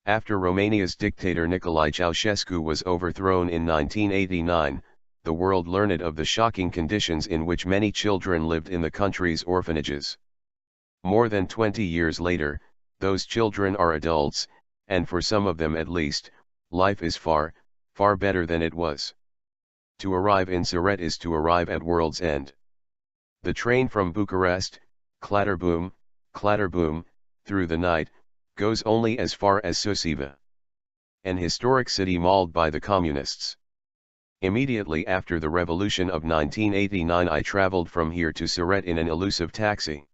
After Romania's dictator Nicolae Ceausescu was overthrown in 1989, the world learned of the shocking conditions in which many children lived in the country's orphanages. More than 20 years later, those children are adults, and for some of them at least, life is far, far better than it was. To arrive in Siret is to arrive at world's end. The train from Bucharest, clatter-boom, through the night, goes only as far as Suceava, an historic city mauled by the communists. Immediately after the revolution of 1989 I traveled from here to Siret in an elusive taxi.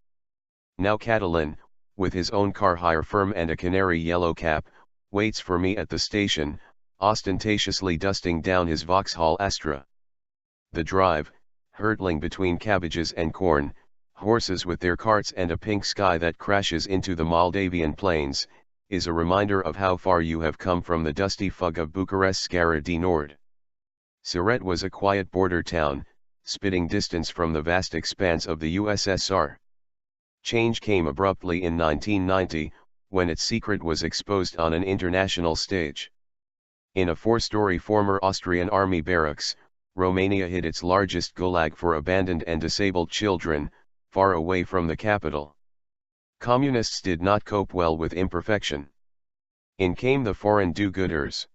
Now Catalin, with his own car hire firm and a canary yellow cap, waits for me at the station, ostentatiously dusting down his Vauxhall Astra. The drive, hurtling between cabbages and corn, horses with their carts and a pink sky that crashes into the Moldavian plains, is a reminder of how far you have come from the dusty fug of Bucharest's Gara du Nord. Siret was a quiet border town, spitting distance from the vast expanse of the USSR. Change came abruptly in 1990, when its secret was exposed on an international stage. In a four-story former Austrian army barracks, Romania hid its largest gulag for abandoned and disabled children, far away from the capital. Communists did not cope well with imperfection. In came the foreign do-gooders.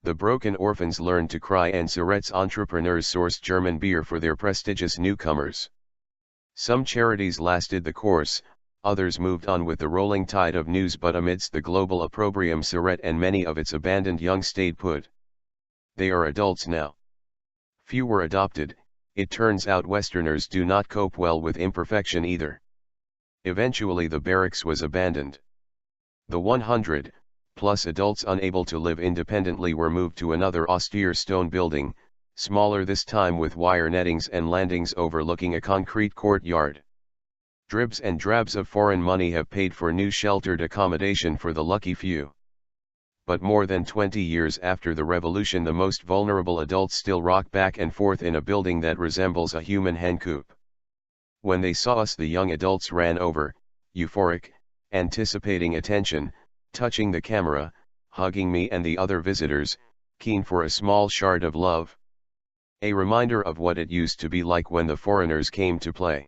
The broken orphans learned to cry, and Siret's entrepreneurs sourced German beer for their prestigious newcomers. Some charities lasted the course, others moved on with the rolling tide of news, but amidst the global opprobrium Siret and many of its abandoned young stayed put. They are adults now. Few were adopted. It turns out Westerners do not cope well with imperfection either. Eventually the barracks was abandoned. The 100+ adults unable to live independently were moved to another austere stone building, smaller this time with wire nettings and landings overlooking a concrete courtyard. Dribs and drabs of foreign money have paid for new sheltered accommodation for the lucky few. But more than 20 years after the revolution, the most vulnerable adults still rock back and forth in a building that resembles a human hencoop. When they saw us, the young adults ran over, euphoric, anticipating attention, touching the camera, hugging me and the other visitors, keen for a small shard of love. A reminder of what it used to be like when the foreigners came to play.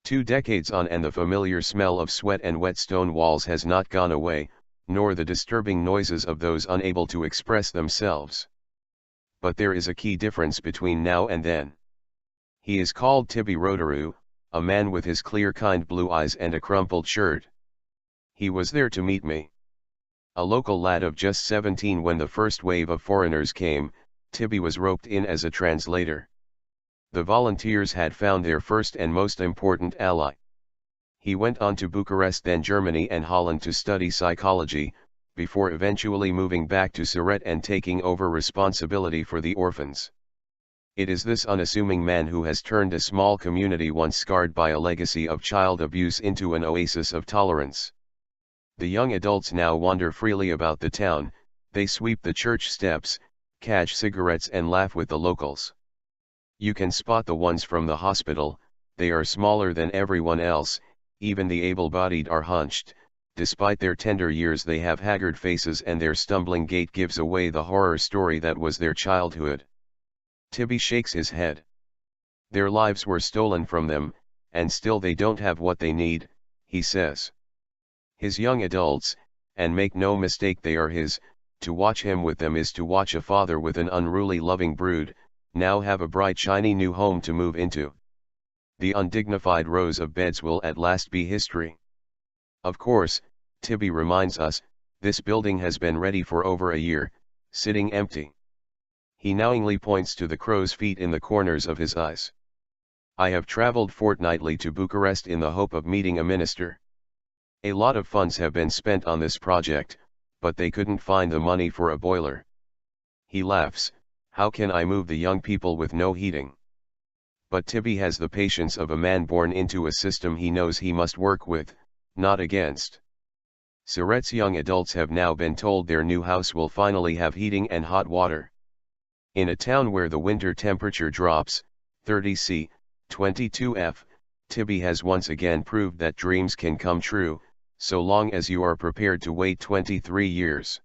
2 decades on, and the familiar smell of sweat and wet stone walls has not gone away, nor the disturbing noises of those unable to express themselves. But there is a key difference between now and then. He is called Tibi Rotaru, a man with his clear kind blue eyes and a crumpled shirt. He was there to meet me. A local lad of just 17 when the first wave of foreigners came, Tibi was roped in as a translator. The volunteers had found their first and most important ally. He went on to Bucharest, then Germany and Holland to study psychology, before eventually moving back to Siret and taking over responsibility for the orphans. It is this unassuming man who has turned a small community once scarred by a legacy of child abuse into an oasis of tolerance. The young adults now wander freely about the town, they sweep the church steps, catch cigarettes and laugh with the locals. You can spot the ones from the hospital. They are smaller than everyone else, even the able-bodied are hunched. Despite their tender years they have haggard faces, and their stumbling gait gives away the horror story that was their childhood. Tibi shakes his head. Their lives were stolen from them, and still they don't have what they need, he says. His young adults, and make no mistake they are his, to watch him with them is to watch a father with an unruly loving brood, now have a bright shiny new home to move into. The undignified rows of beds will at last be history. Of course, Tibi reminds us, this building has been ready for over a year, sitting empty. He knowingly points to the crow's feet in the corners of his eyes. I have traveled fortnightly to Bucharest in the hope of meeting a minister. A lot of funds have been spent on this project, but they couldn't find the money for a boiler. He laughs. How can I move the young people with no heating? But Tibi has the patience of a man born into a system he knows he must work with, not against. Siret's young adults have now been told their new house will finally have heating and hot water. In a town where the winter temperature drops 30 C, 22 F, Tibi has once again proved that dreams can come true. so long as you are prepared to wait 23 years.